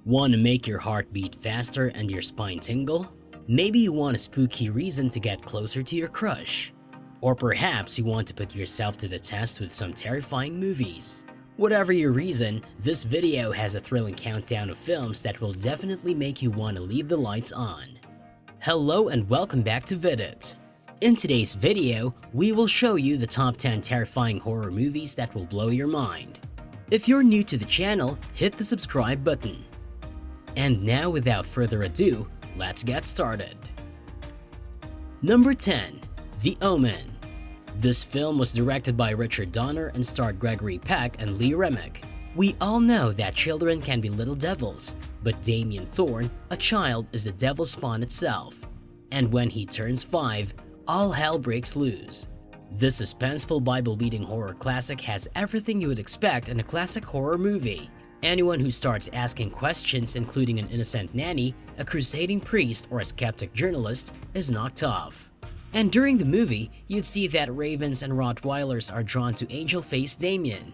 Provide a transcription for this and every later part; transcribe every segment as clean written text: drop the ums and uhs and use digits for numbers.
Want to make your heart beat faster and your spine tingle? Maybe you want a spooky reason to get closer to your crush. Or perhaps you want to put yourself to the test with some terrifying movies. Whatever your reason, this video has a thrilling countdown of films that will definitely make you want to leave the lights on. Hello and welcome back to Vidit. In today's video, we will show you the top 10 terrifying horror movies that will blow your mind. If you're new to the channel, hit the subscribe button. And now without further ado, let's get started. Number 10. The Omen. This film was directed by Richard Donner and starred Gregory Peck and REMICK. We all know that children can be little devils, but Damien Thorne, a child, is the devil spawn itself. And when he turns 5, all hell breaks loose. This suspenseful Bible-beating horror classic has everything you would expect in a classic horror movie. Anyone who starts asking questions, including an innocent nanny, a crusading priest, or a skeptic journalist, is knocked off. And during the movie, you'd see that ravens and Rottweilers are drawn to angel-faced Damien.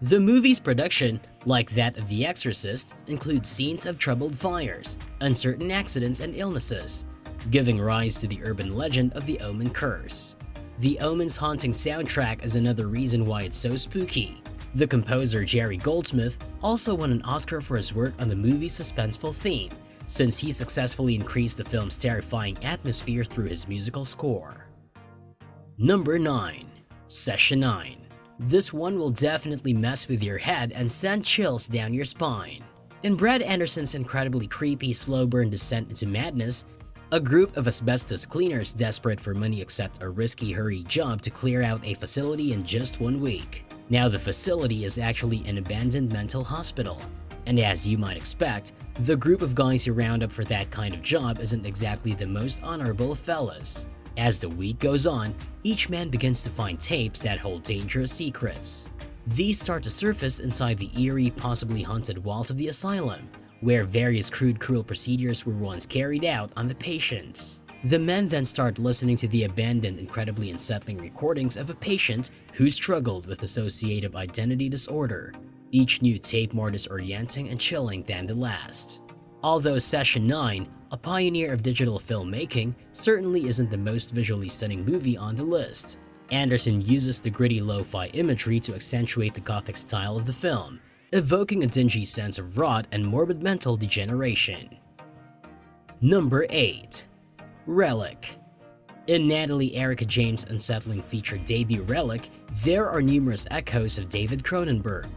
The movie's production, like that of The Exorcist, includes scenes of troubled fires, uncertain accidents, and illnesses, giving rise to the urban legend of the Omen curse. The Omen's haunting soundtrack is another reason why it's so spooky. The composer Jerry Goldsmith also won an Oscar for his work on the movie's suspenseful theme, since he successfully increased the film's terrifying atmosphere through his musical score. Number 9. Session 9. This one will definitely mess with your head and send chills down your spine. In Brad Anderson's incredibly creepy slow burn descent into madness, a group of asbestos cleaners desperate for money accept a risky hurried job to clear out a facility in just 1 week. Now the facility is actually an abandoned mental hospital. And as you might expect, the group of guys who round up for that kind of job isn't exactly the most honorable of fellas. As the week goes on, each man begins to find tapes that hold dangerous secrets. These start to surface inside the eerie, possibly haunted walls of the asylum, where various cruel procedures were once carried out on the patients. The men then start listening to the abandoned, incredibly unsettling recordings of a patient who struggled with dissociative identity disorder, each new tape more disorienting and chilling than the last. Although Session 9, a pioneer of digital filmmaking, certainly isn't the most visually stunning movie on the list. Anderson uses the gritty lo-fi imagery to accentuate the gothic style of the film, evoking a dingy sense of rot and morbid mental degeneration. Number 8. Relic. In Natalie Erica James' unsettling feature debut Relic, there are numerous echoes of David Cronenberg.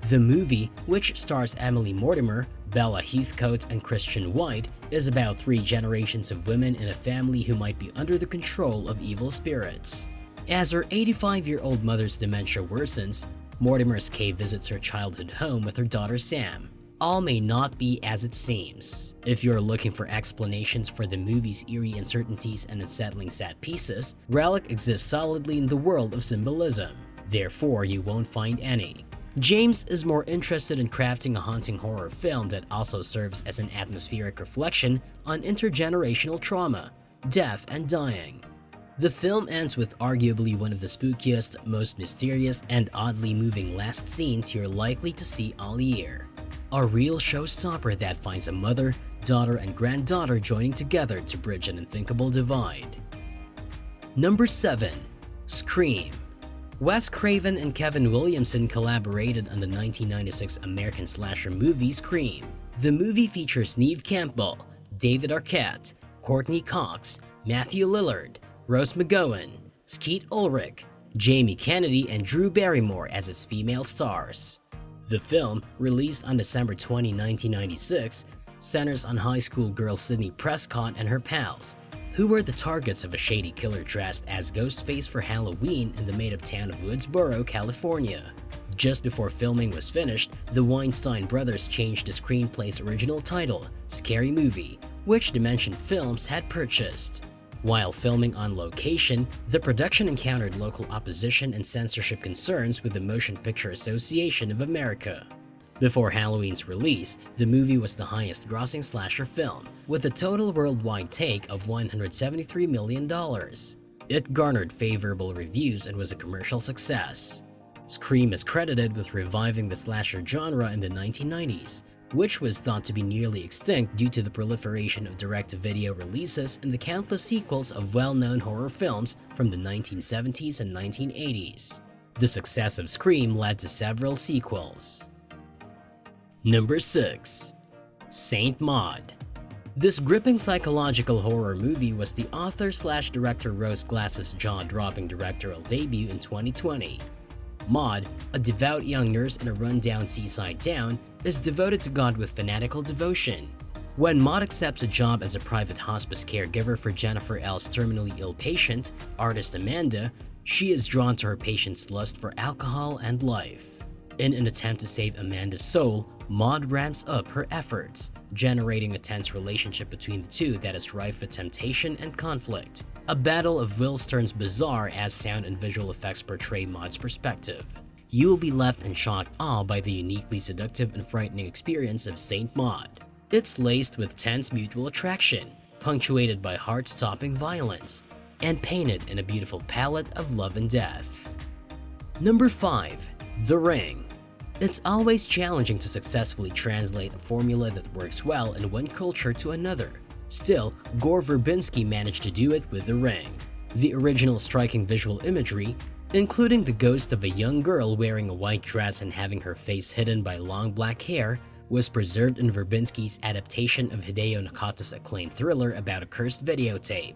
The movie, which stars Emily Mortimer, Bella Heathcote, and Christian White, is about 3 generations of women in a family who might be under the control of evil spirits. As her 85-year-old mother's dementia worsens, Mortimer's cave visits her childhood home with her daughter Sam. All may not be as it seems. If you're looking for explanations for the movie's eerie uncertainties and unsettling set pieces, Relic exists solidly in the world of symbolism. Therefore, you won't find any. James is more interested in crafting a haunting horror film that also serves as an atmospheric reflection on intergenerational trauma, death, and dying. The film ends with arguably one of the spookiest, most mysterious, and oddly moving last scenes you're likely to see all year. A real showstopper that finds a mother, daughter, and granddaughter joining together to bridge an unthinkable divide. Number 7. Scream. Wes Craven and Kevin Williamson collaborated on the 1996 American slasher movie Scream. The movie features Neve Campbell, David Arquette, Courtney Cox, Matthew Lillard, Rose McGowan, Skeet Ulrich, Jamie Kennedy, and Drew Barrymore as its female stars. The film, released on December 20, 1996, centers on high school girl Sydney Prescott and her pals, who were the targets of a shady killer dressed as Ghostface for Halloween in the made-up town of Woodsboro, California. Just before filming was finished, the Weinstein brothers changed the screenplay's original title, Scary Movie, which Dimension Films had purchased. While filming on location, the production encountered local opposition and censorship concerns with the Motion Picture Association of America. Before Halloween's release, the movie was the highest-grossing slasher film, with a total worldwide take of $173 million. It garnered favorable reviews and was a commercial success. Scream is credited with reviving the slasher genre in the 1990s, which was thought to be nearly extinct due to the proliferation of direct-to-video releases and the countless sequels of well-known horror films from the 1970s and 1980s. The success of Scream led to several sequels. Number 6. Saint Maud. This gripping psychological horror movie was the author/director Rose Glass's jaw-dropping directorial debut in 2020. Maud, a devout young nurse in a run-down seaside town, is devoted to God with fanatical devotion. When Maud accepts a job as a private hospice caregiver for Jennifer L's terminally ill patient, artist Amanda, she is drawn to her patient's lust for alcohol and life. In an attempt to save Amanda's soul, Maud ramps up her efforts, generating a tense relationship between the two that is rife with temptation and conflict. A battle of wills turns bizarre as sound and visual effects portray Maud's perspective. You will be left in shocked awe by the uniquely seductive and frightening experience of Saint Maud. It's laced with tense mutual attraction, punctuated by heart-stopping violence, and painted in a beautiful palette of love and death. Number 5. The Ring. It's always challenging to successfully translate a formula that works well in one culture to another. Still, Gore Verbinski managed to do it with The Ring. The original striking visual imagery, including the ghost of a young girl wearing a white dress and having her face hidden by long black hair, was preserved in Verbinski's adaptation of Hideo Nakata's acclaimed thriller about a cursed videotape.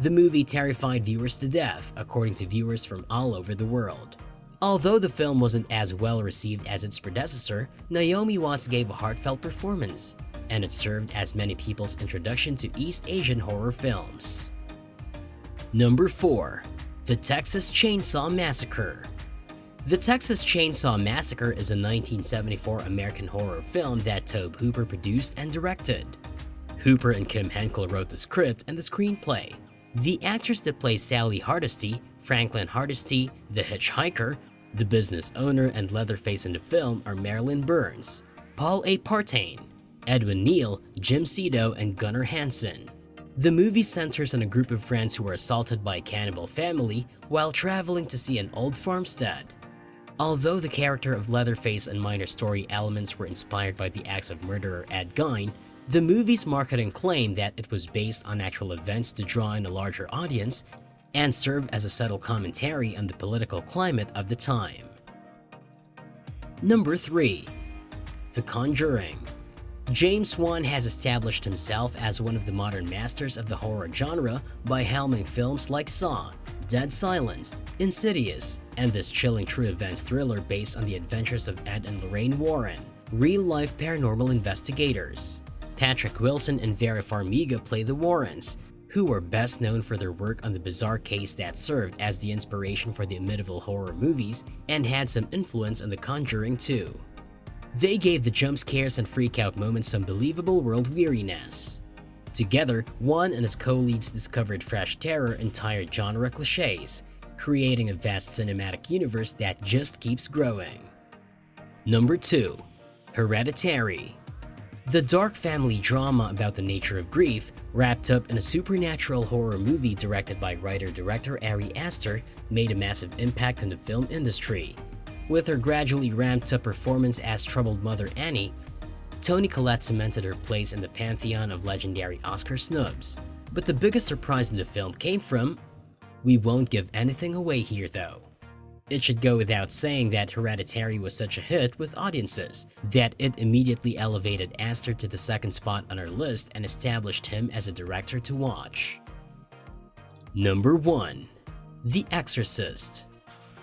The movie terrified viewers to death, according to viewers from all over the world. Although the film wasn't as well received as its predecessor, Naomi Watts gave a heartfelt performance, and it served as many people's introduction to East Asian horror films. Number 4. The Texas Chainsaw Massacre. The Texas Chainsaw Massacre is a 1974 American horror film that Tobe Hooper produced and directed. Hooper and Kim Henkel wrote the script and the screenplay. The actors that play Sally Hardesty, Franklin Hardesty, the hitchhiker, the business owner, and Leatherface in the film are Marilyn Burns, Paul A. Partain, Edwin Neal, Jim Cito, and Gunnar Hansen. The movie centers on a group of friends who were assaulted by a cannibal family while traveling to see an old farmstead. Although the character of Leatherface and minor story elements were inspired by the acts of murderer Ed Gein, the movie's marketing claimed that it was based on actual events to draw in a larger audience and serve as a subtle commentary on the political climate of the time. Number 3. The Conjuring. James Wan has established himself as one of the modern masters of the horror genre by helming films like Saw, Dead Silence, Insidious, and this chilling true events thriller based on the adventures of Ed and Lorraine Warren, real-life paranormal investigators. Patrick Wilson and Vera Farmiga play the Warrens, who were best known for their work on the bizarre case that served as the inspiration for the Amityville horror movies and had some influence on The Conjuring too. They gave the jump scares and freak-out moments some believable world weariness. Together, Wan and his co-leads discovered fresh terror in tired genre cliches, creating a vast cinematic universe that just keeps growing. Number 2. Hereditary. The dark family drama about the nature of grief, wrapped up in a supernatural horror movie directed by writer-director Ari Aster, made a massive impact in the film industry. With her gradually ramped-up performance as troubled mother Annie, Toni Collette cemented her place in the pantheon of legendary Oscar snubs. But the biggest surprise in the film came from… we won't give anything away here though. It should go without saying that Hereditary was such a hit with audiences that it immediately elevated Aster to the second spot on our list and established him as a director to watch. Number 1. The Exorcist.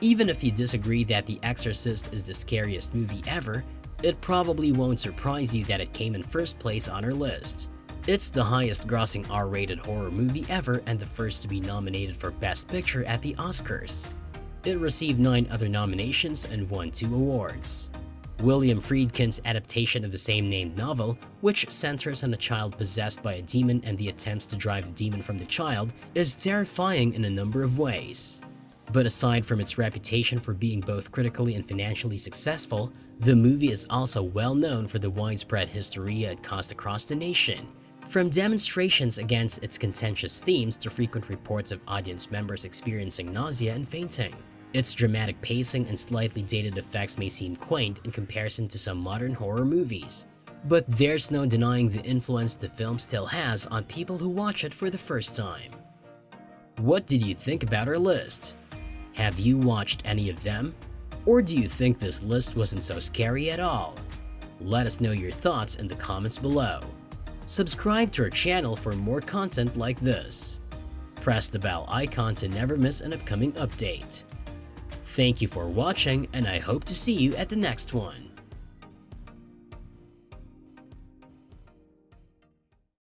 Even if you disagree that The Exorcist is the scariest movie ever, it probably won't surprise you that it came in first place on our list. It's the highest grossing R-rated horror movie ever and the first to be nominated for Best Picture at the Oscars. It received 9 other nominations and won 2 awards. William Friedkin's adaptation of the same-named novel, which centers on a child possessed by a demon and the attempts to drive the demon from the child, is terrifying in a number of ways. But aside from its reputation for being both critically and financially successful, the movie is also well known for the widespread hysteria it caused across the nation. From demonstrations against its contentious themes to frequent reports of audience members experiencing nausea and fainting. Its dramatic pacing and slightly dated effects may seem quaint in comparison to some modern horror movies. But there's no denying the influence the film still has on people who watch it for the first time. What did you think about our list? Have you watched any of them? Or do you think this list wasn't so scary at all? Let us know your thoughts in the comments below. Subscribe to our channel for more content like this. Press the bell icon to never miss an upcoming update. Thank you for watching, and I hope to see you at the next one.